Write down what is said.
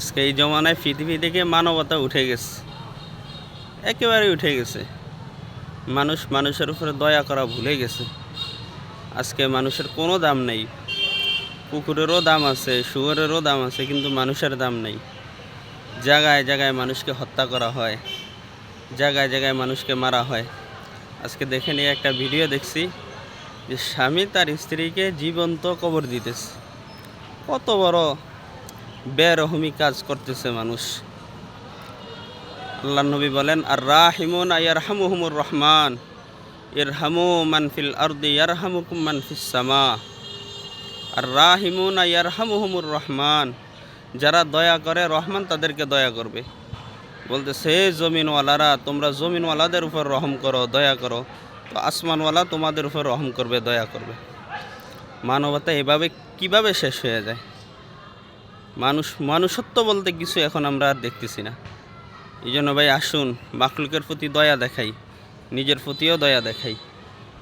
আজকে এই জমানায় পৃথিবী থেকে মানবতা উঠে গেছে, একেবারে উঠে গেছে। মানুষ মানুষের উপরে দয়া করা ভুলে গেছে। আজকে মানুষের কোনো দাম নেই। কুকুরেরও দাম আছে, শুয়োরেরও দাম আছে, কিন্তু মানুষের দাম নেই। জায়গায় জায়গায় মানুষকে হত্যা করা হয়, জায়গায় জায়গায় মানুষকে মারা হয়। আজকে দেখে নিয়ে একটা ভিডিও দেখছি যে স্বামী তার স্ত্রীকে জীবন্ত কবর দিতেছে। কত বড় বেরহমি কাজ করতেছে মানুষ। আল্লাহ নবী বলেন, আর রাহিমুন ইয়ারহামুহুমুর রহমান ইরহামু মান ফিল আরদি ইয়ারহামুকুম মান ফিস সামা। আর রাহিমুন ইয়ারহামুহুমুর রহমান, যারা দয়া করে রহমান তাদেরকে দয়া করবে। বলতেছে, জমিনওয়ালারা তোমরা জমিনওয়ালাদের উপর রহম করো, দয়া করো, তো আসমানওয়ালা তোমাদের উপর রহম করবে, দয়া করবে। মানবতা এভাবে কিভাবে শেষ হয়ে যায়? মানুষত্ব বলতে কিছু এখন আমরা আর দেখতেছি না। এই জন্য ভাই আসুন মাখলুকের প্রতি দয়া দেখাই, নিজের প্রতিও দয়া দেখাই।